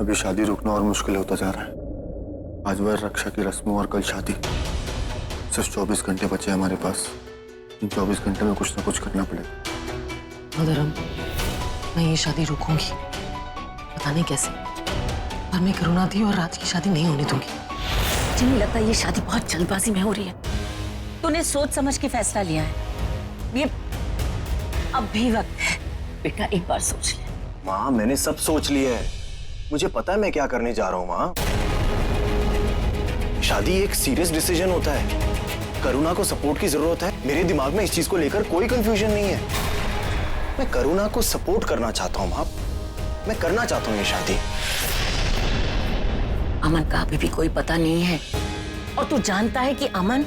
अभी शादी रुकना और मुश्किल होता जा रहा है। आज वर रक्षा की रस्मों और कल शादी। सिर्फ 24 घंटे बचे हैं हमारे पास। इन 24 घंटे में कुछ ना कुछ करना पड़ेगा। मदरम, मैं ये शादी रोकूंगी, पता नहीं कैसे, पर मैं करुणाधी और राज की शादी नहीं होने दूंगी। मुझे नहीं लगता ये शादी बहुत जल्दबाजी में हो रही है। तूने सोच समझ के फैसला लिया है। ये अब भी वक्त है बेटा, एक बार सोच ले। माँ, मैंने सब सोच लिया है। मुझे पता है मैं क्या करने जा रहा हूँ। माँ, शादी एक सीरियस डिसीजन होता है। करुणा को सपोर्ट की जरूरत है। मेरे दिमाग में इस चीज को लेकर कोई कंफ्यूजन नहीं है। मैं करुणा को सपोर्ट करना चाहता हूँ माँ। मैं करना चाहता हूँ ये शादी। अमन का अभी भी कोई पता नहीं है, और तू जानता है कि अमन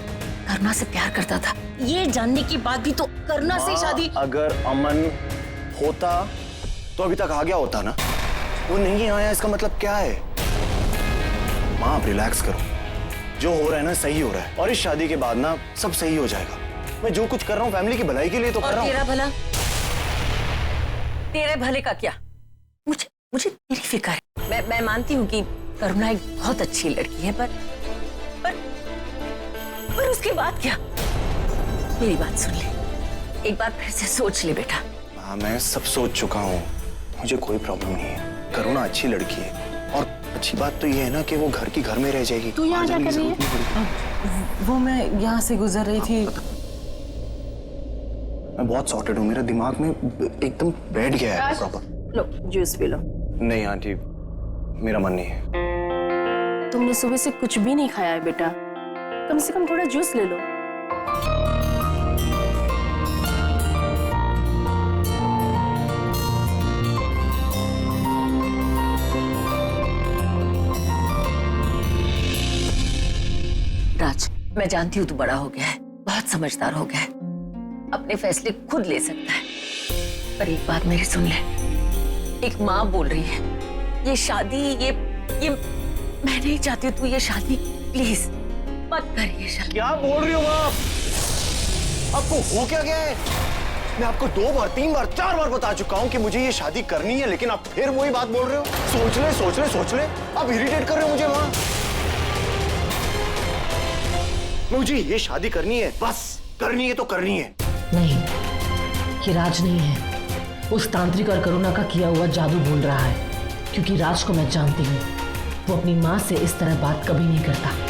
करुणा से प्यार करता था। ये जानने के बाद भी तो करुणा से शादी। अगर अमन होता तो अभी तक आ गया होता ना। वो नहीं आया, इसका मतलब क्या है? माँ, आप रिलैक्स करो। जो हो रहा है ना, सही हो रहा है, और इस शादी के बाद ना सब सही हो जाएगा। मैं जो कुछ कर रहा हूँ फैमिली की भलाई के लिए तो कर रहा हूँ। तेरा भला? तेरे भले का क्या? मुझे तेरी फिक्र है। मैं मानती हूँ कि करुणा एक बहुत अच्छी लड़की है, पर उसके बाद क्या? मेरी बात सुन ले, एक बार फिर से सोच ले बेटा। हाँ, मैं सब सोच चुका हूँ। मुझे कोई प्रॉब्लम नहीं है। करुणा अच्छी लड़की है, और अच्छी बात तो ये है ना कि वो घर की घर में रह जाएगी। तू यहाँ क्या कर रही है? वो मैं यहाँ से गुजर रही थी। मैं बहुत सॉर्टेड हूँ। मेरा दिमाग में एकदम बैठ गया है प्रॉपर। लो जूस पी लो। नहीं आंटी, मेरा मन नहीं है। तुमने सुबह से कुछ भी नहीं खाया है बेटा, कम से कम थोड़ा जूस ले लो। राज, मैं जानती हूँ तू बड़ा हो गया है, बहुत समझदार हो गया है, अपने फैसले खुद ले सकता है, पर एक बात मेरी सुन ले। एक माँ बोल रही है, ये शादी ये मैं नहीं चाहती तू ये शादी, प्लीज मत कर ये शादी। क्या बोल रही हो माँ? आपको हो क्या गया है? मैं आपको 2 बार 3 बार 4 बार बता चुका हूँ कि मुझे ये शादी करनी है, लेकिन आप फिर वही बात बोल रहे हो। सोच ले। आप इरिटेट कर रहे हो मुझे माँ। मुझे ये शादी करनी है, बस करनी है तो करनी है। नहीं, ये राज नहीं है, उस तांत्रिक और करुणा का किया हुआ जादू बोल रहा है, क्योंकि राज को मैं जानती हूँ। वो अपनी माँ से इस तरह बात कभी नहीं करता।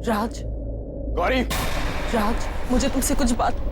राज, गौरी, राज, मुझे तुमसे कुछ बात।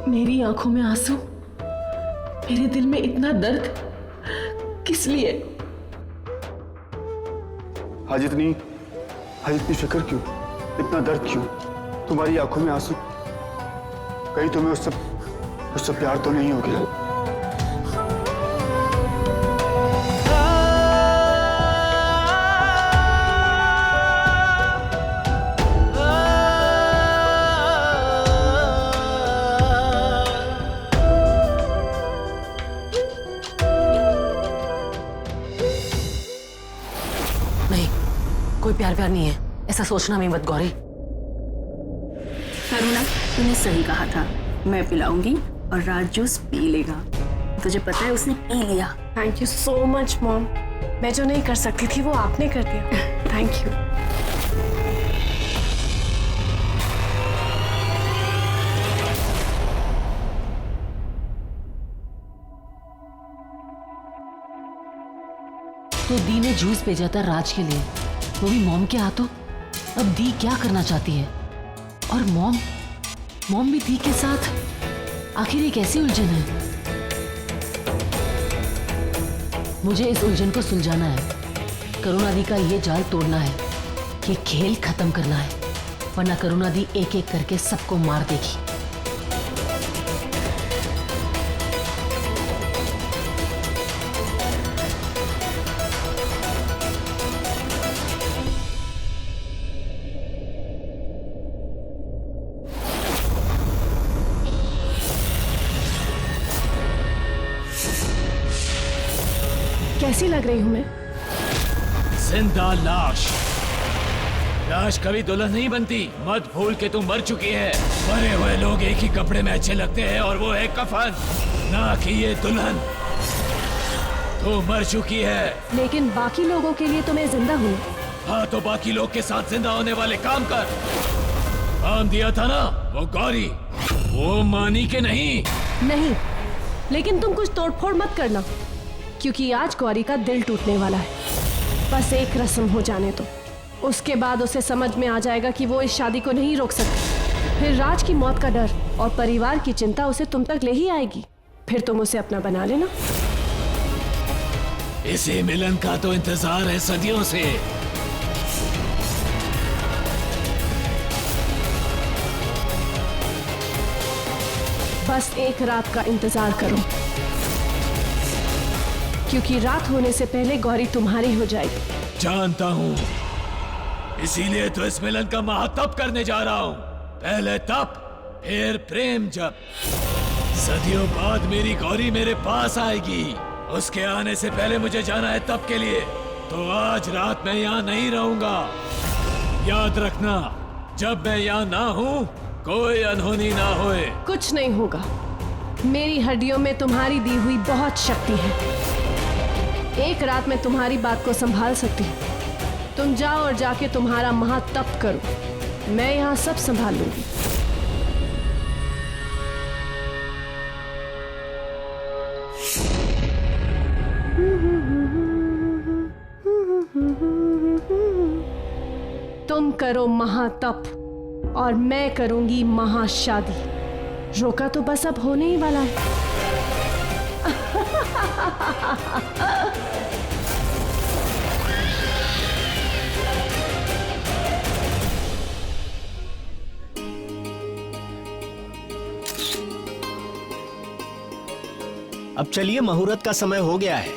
मेरी आंखों में आंसू, मेरे दिल में इतना दर्द, किस लिए? आज इतनी फिक्र क्यों? इतना दर्द क्यों? तुम्हारी आंखों में आंसू, कहीं तुम्हें उससे प्यार तो नहीं हो गया? नहीं, कोई प्यार नहीं है, ऐसा सोचना भी मत गौरी। करुणा, तूने सही कहा था। मैं पिलाऊंगी और राज जूस पी लेगा। तुझे पता है उसने पी लिया। Thank you so much mom. मैं जो नहीं कर सकती थी वो आपने कर दिया। Thank you. तो दी ने जूस भेजा था राज के लिए, वो भी मॉम के हाथों। अब दी क्या करना चाहती है? और मॉम भी दी के साथ। आखिर ये कैसी उलझन है? मुझे इस उलझन को सुलझाना है। करुणा दी का ये जाल तोड़ना है, ये खेल खत्म करना है, वरना करुणा दी एक एक करके सबको मार देगी। कैसी लग रही हूँ मैं? जिंदा लाश। लाश कभी दुल्हन नहीं बनती। मत भूल के तू मर चुकी है। मरे हुए लोग एक ही कपड़े में अच्छे लगते हैं और वो है कफन, ना कि ये दुल्हन। तू मर चुकी है। लेकिन बाकी लोगों के लिए तो मैं जिंदा हूँ। हाँ, तो बाकी लोग के साथ जिंदा होने वाले काम कर। काम दिया था ना वो गौरी, वो मानी के नहीं? नहीं, लेकिन तुम कुछ तोड़फोड़ मत करना, क्योंकि आज गौरी का दिल टूटने वाला है। बस एक रस्म हो जाने दो, उसके बाद उसे समझ में आ जाएगा कि वो इस शादी को नहीं रोक सकती। फिर राज की मौत का डर और परिवार की चिंता उसे तुम तक ले ही आएगी। फिर तुम उसे अपना बना लेना। इसी मिलन का तो इंतजार है सदियों से। बस एक रात का इंतजार करो, क्योंकि रात होने से पहले गौरी तुम्हारी हो जाएगी। जानता हूँ, इसीलिए तो इस मिलन का महातप करने जा रहा हूँ। पहले तप, फिर प्रेम जप। सदियों बाद मेरी गौरी मेरे पास आएगी। उसके आने से पहले मुझे जाना है तप के लिए, तो आज रात मैं यहाँ नहीं रहूंगा। याद रखना, जब मैं यहाँ ना हूँ कोई अनहोनी ना होए। कुछ नहीं होगा। मेरी हड्डियों में तुम्हारी दी हुई बहुत शक्ति है। एक रात में तुम्हारी बात को संभाल सकती हूँ। तुम जाओ और जाके तुम्हारा महातप करो। मैं यहाँ सब संभाल लूंगी। तुम करो महातप और मैं करूंगी महाशादी। रोका तो बस अब होने ही वाला है। अब चलिए, मुहूर्त का समय हो गया है।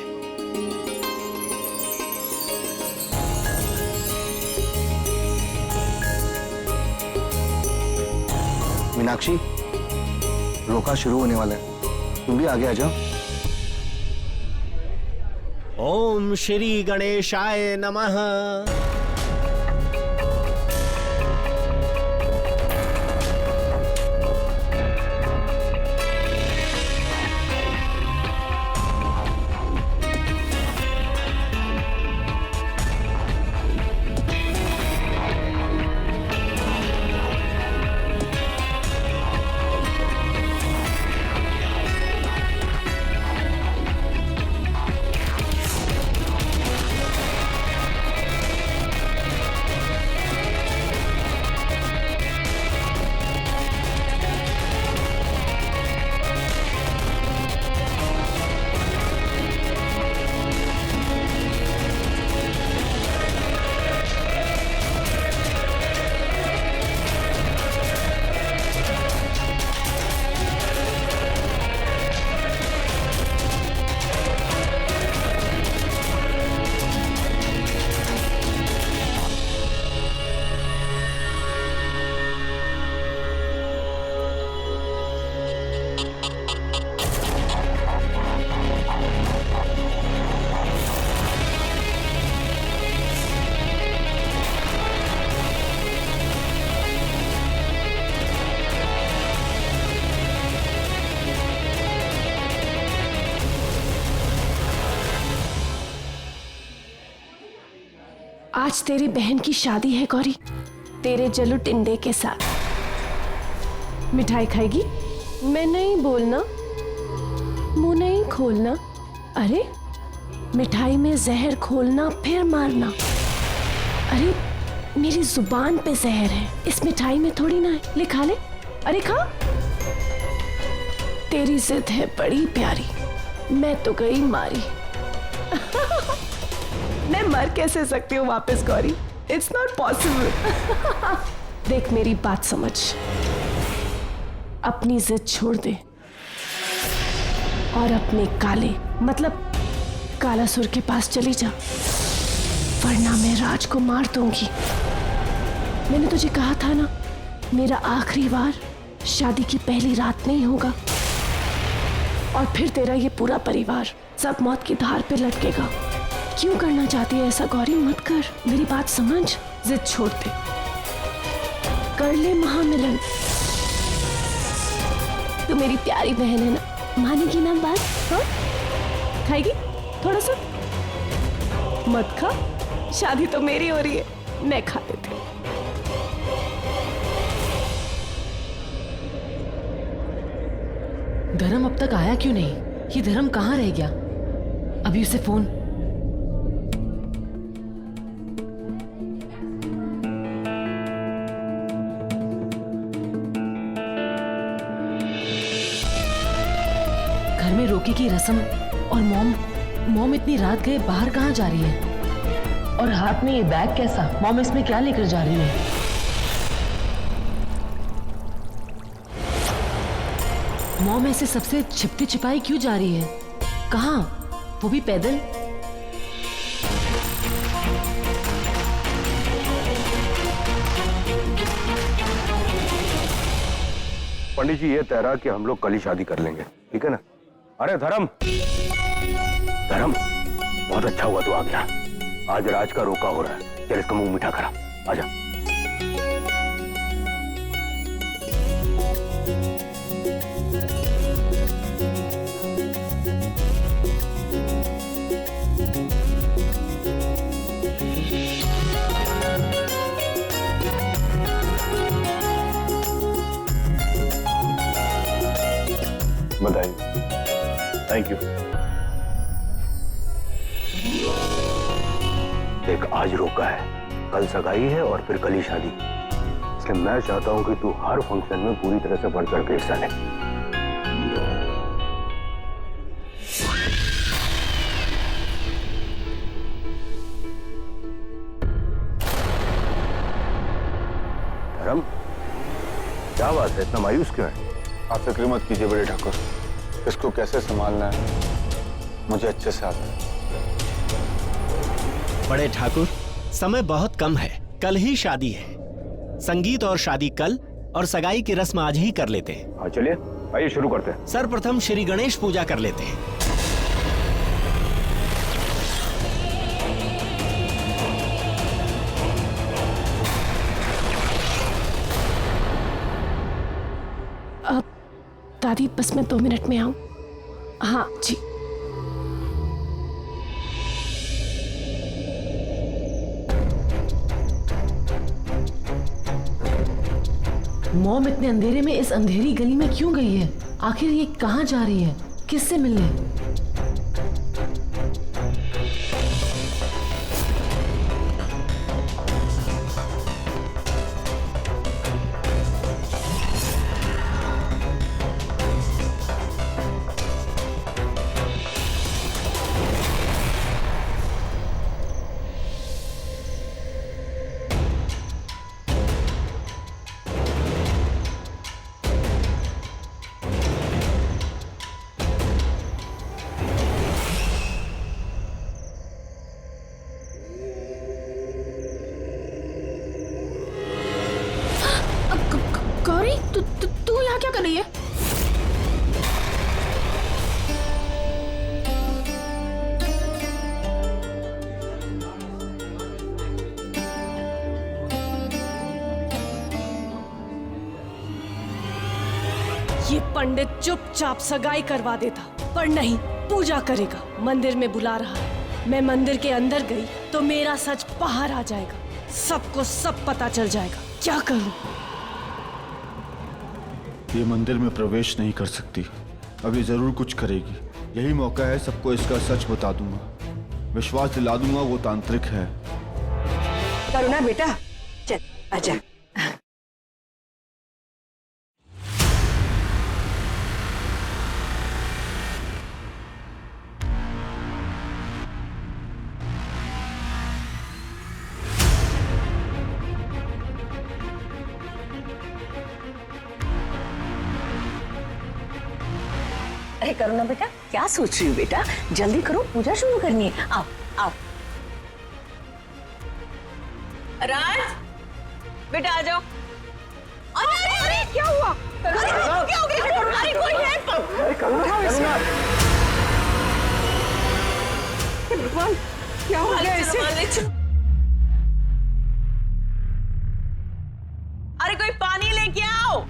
मीनाक्षी, रोका शुरू होने वाला है, तुम भी आगे आ जाओ। ओम श्री गणेशाय नमः। आज तेरी बहन की शादी है गौरी, तेरे जल्लू टिंडे के साथ। मिठाई खाएगी? मैं नहीं बोलना, मुंह नहीं खोलना। अरे मिठाई में जहर खोलना फिर मारना। अरे मेरी जुबान पे जहर है, इस मिठाई में थोड़ी ना है। ले खा ले, अरे खा। तेरी जिद है बड़ी प्यारी, मैं तो गई मारी। मैं मर कैसे सकती हूँ वापस गौरी? It's not possible. देख मेरी बात समझ, अपनी जिद छोड़ दे और अपने काले मतलब कालासुर के पास चली जा, वरना मैं राज को मार दूंगी। मैंने तुझे कहा था ना, मेरा आखिरी बार शादी की पहली रात नहीं होगा, और फिर तेरा ये पूरा परिवार सब मौत की धार पे लटकेगा। क्यों करना चाहती है ऐसा गौरी? मत कर, मेरी बात समझ, जिद छोड़ दे, कर ले महामिलन। तू मेरी प्यारी बहन है ना, मानेगी ना बात? हाँ, खाएगी थोड़ा सा? मत खा, शादी तो मेरी हो रही है, मैं खा लेती हूँ। धर्म अब तक आया क्यों नहीं? ये धर्म कहाँ रह गया? अभी उसे फोन। घर में रोके की रस्म, और मॉम इतनी रात गए बाहर कहाँ जा रही है? और हाथ में ये बैग कैसा? मॉम इसमें क्या लेकर जा रही है? मॉम ऐसे सबसे छिपती छिपाई क्यों जा रही है? कहाँ? वो भी पैदल? पंडित जी, ये तय रहा कि हम लोग कल ही शादी कर लेंगे, ठीक है ना? अरे धर्म, धर्म, बहुत अच्छा हुआ तू आ गया। आज राज का रोका हो रहा है, चल इसका मुंह मीठा करा, आजा। बधाई। Thank you. देख, आज रोका है, कल सगाई है और फिर कल ही शादी, इसलिए मैं चाहता हूं कि तू हर फंक्शन में पूरी तरह से बढ़ चढ़ के हिस्सा ले। धर्म, क्या बात है, इतना मायूस क्यों है? आप फिक्र मत कीजिए बड़े ठाकुर, इसको कैसे संभालना है मुझे अच्छे से आता है। बड़े ठाकुर, समय बहुत कम है, कल ही शादी है। संगीत और शादी कल, और सगाई की रस्म आज ही कर लेते हैं। हाँ चलिए, आइए शुरू करते हैं। सर्वप्रथम श्री गणेश पूजा कर लेते हैं। दादी बस मैं 2 मिनट में आऊं। हाँ जी। मॉम इतने अंधेरे में इस अंधेरी गली में क्यों गई है? आखिर ये कहाँ जा रही है? किससे मिलने? गौरी, तू यहाँ क्या कर रही है? ये पंडित चुपचाप सगाई करवा देता, पर नहीं, पूजा करेगा। मंदिर में बुला रहा है, मैं मंदिर के अंदर गई तो मेरा सच बाहर आ जाएगा, सबको सब पता चल जाएगा। क्या करूं? ये मंदिर में प्रवेश नहीं कर सकती, अब ये जरूर कुछ करेगी। यही मौका है, सबको इसका सच बता दूंगा, विश्वास दिला दूंगा वो तांत्रिक है। करुणा बेटा, आजा। अरे करुणा बेटा, क्या सोच रही हो बेटा? जल्दी करो, पूजा शुरू करनी है। आओ आओ। राज बेटा आ जाओ। अरे अरे क्या हुआ? क्या हो गया? अरे कोई है? भगवान, क्या हो गया इसे? अरे कोई पानी लेके आओ।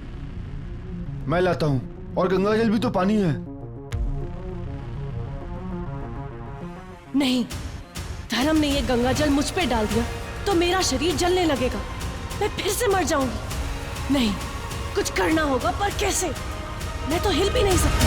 मैं लाता हूँ, और गंगा जल भी तो पानी है। नहीं, धर्म ने ये गंगा जल मुझ पे डाल दिया तो मेरा शरीर जलने लगेगा, मैं फिर से मर जाऊंगी। नहीं, कुछ करना होगा, पर कैसे? मैं तो हिल भी नहीं सकती।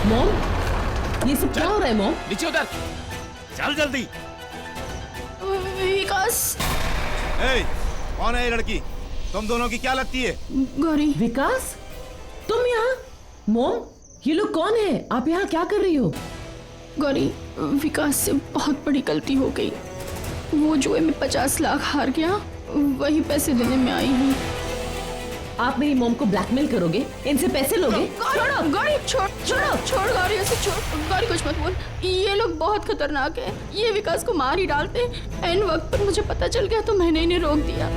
मॉम, ये सब क्या हो रहा है मॉम? नीचे उतर, चल जल्दी। विकास। कौन है ये लड़की? तुम दोनों की क्या लगती है? गौरी। विकास, तुम यहाँ? मॉम, ये लोग कौन है? आप यहाँ क्या कर रही हो? गौरी, विकास से बहुत बड़ी गलती हो गई। वो जुए में 50 लाख हार गया, वही पैसे देने में आई हूँ। आप मेरी मॉम को ब्लैकमेल करोगे? इनसे पैसे लोगे? छोड़ो गौरी, छोड़ गौरी, ऐसे छोड़। गौरी कुछ मत बोल, ये लोग बहुत खतरनाक है। ये विकास को मार ही डालते। एन वक्त पर मुझे पता चल गया तो मैंने इन्हें रोक दिया।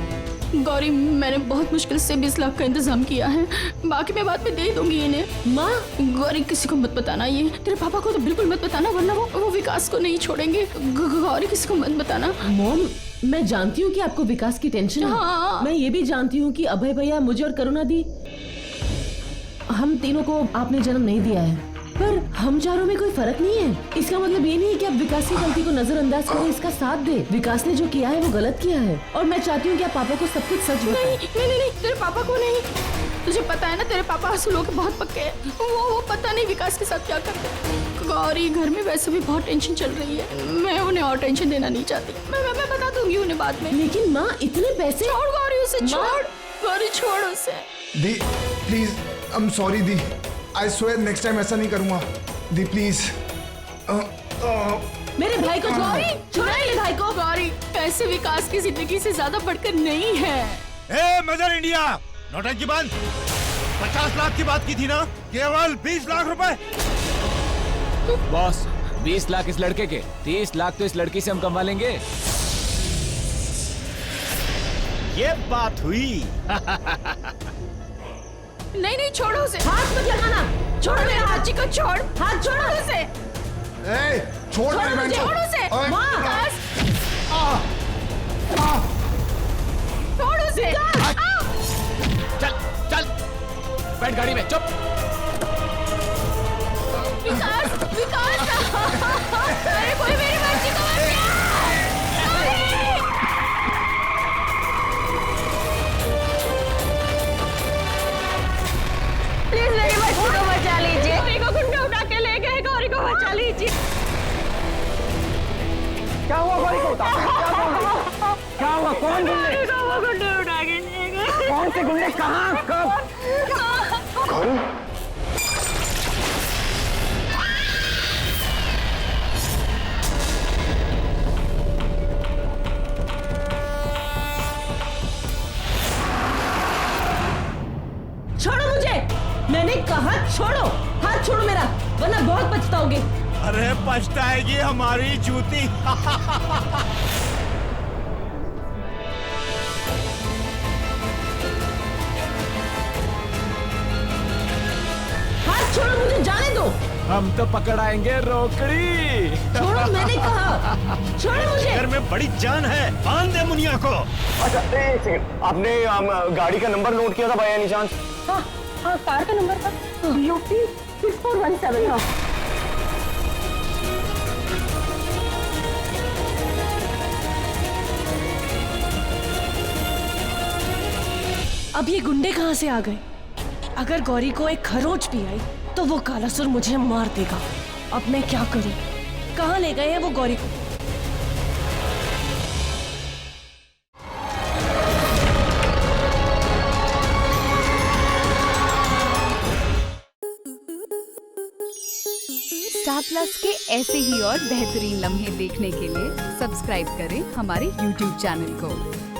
गौरी, मैंने बहुत मुश्किल से 20 लाख का इंतजाम किया है, बाकी मैं बाद में दे दूंगी इन्हें। माँ, गौरी किसी को मत बताना, ये तेरे पापा को तो बिल्कुल मत बताना, वरना वो विकास को नहीं छोड़ेंगे। गौरी, किसी को मत बताना। मॉम, मैं जानती हूँ कि आपको विकास की टेंशन है। हाँ। मैं ये भी जानती हूँ कि अभय भैया, मुझे और करुणा दी, हम तीनों को आपने जन्म नहीं दिया है, पर हम चारों में कोई फर्क नहीं है। इसका मतलब ये नहीं है कि आप विकास की गलती को नजरअंदाज करें, इसका साथ दे। विकास ने जो किया है वो गलत किया है, और मैं चाहती हूँ कि आप पापा को सब कुछ सच बताएं। नहीं, तेरे पापा को नहीं। तुझे पता है ना, तेरे पापा असूलों के बहुत पक्के हैं। वो पता नहीं विकास के साथ क्या करते हैं। गौरी, घर में वैसे भी बहुत टेंशन चल रही है, मैं उन्हें और टेंशन देना नहीं चाहती। मैं बता दूंगी उन्हें बाद में। लेकिन माँ, इतने पैसे? छोड़ गौरी, उसे छोड़। गौरी, छोड़ उसे। दी, प्लीज, आई एम सॉरी दी, आई स्वेयर नेक्स्ट टाइम ऐसा नहीं करूंगा। दी प्लीज। मेरे भाई को गौरी, छोड़ो मेरे भाई को। गौरी, पैसे विकास की जिंदगी से ज्यादा बढ़कर नहीं है। मदर इंडिया, नौटंकी बंद। 50 लाख की बात की थी ना, केवल 20 लाख रुपए। बॉस, 20 लाख इस लड़के के, 30 लाख तो इस लड़की से हम कमा लेंगे। ये बात हुई। नहीं, छोड़ो उसे। हाथ मत लगाना, छोड़ो मेरे हाथ को, छोड़, हाथ छोड़ो उसे। छोड़ मेरे बहन को। छोड़ उसे। माँ, छोड़ उसे। चल, बैठ गाड़ी में, चुप। विकास, अरे कोई मेरी बच्ची को प्लीज मेरी बच्ची को बचा लीजिए। गौरी को गुंडे उठा के ले गए, गौरी को बचा लीजिए। क्या हुआ गौरी को? क्या हुआ? कौन गुंडे? वो गुंडे उठा के ले गए। कौन से गुंडे? कहाँ? कब? छोड़ो मुझे, मैंने कहा छोड़ो। हाथ छोड़ो मेरा, वरना बहुत पछताओगे। अरे पछताएगी हमारी जूती। हाथ छोड़ो मुझे, जाने दो। हम तो पकड़ आएंगे रोकड़ी। छोड़ो, मैंने कहा छोड़ो मुझे। घर में बड़ी जान है, बांध दे मुनिया को। अच्छा, एक सेकंड, आपने गाड़ी का नंबर नोट किया था बाय एनी चांस? हाँ, कार का नंबर था UP 6417। अब ये गुंडे कहाँ से आ गए? अगर गौरी को एक खरोच भी आई तो वो कालासुर मुझे मार देगा। अब मैं क्या करूं? कहाँ ले गए हैं वो गौरी को? स्टार प्लस के ऐसे ही और बेहतरीन लम्हे देखने के लिए सब्सक्राइब करें हमारे YouTube चैनल को।